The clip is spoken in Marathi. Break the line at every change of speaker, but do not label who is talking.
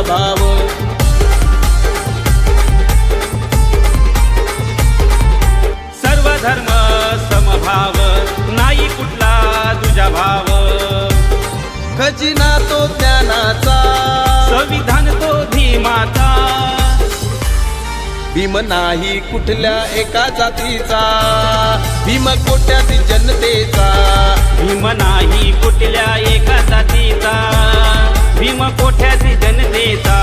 भाव।
सर्व धर्म समभाव, नाही कुठला तुझा भाव।
खजिना तो ज्ञानाचा,
संविधान तो भीमाचा।
भीम नाही कुठल्या एका जातीचा, भीम कोट्याती जनतेचा।
भीम नाही कुठल्या एका जातीचा, भीम कोट्याची जनतेचा।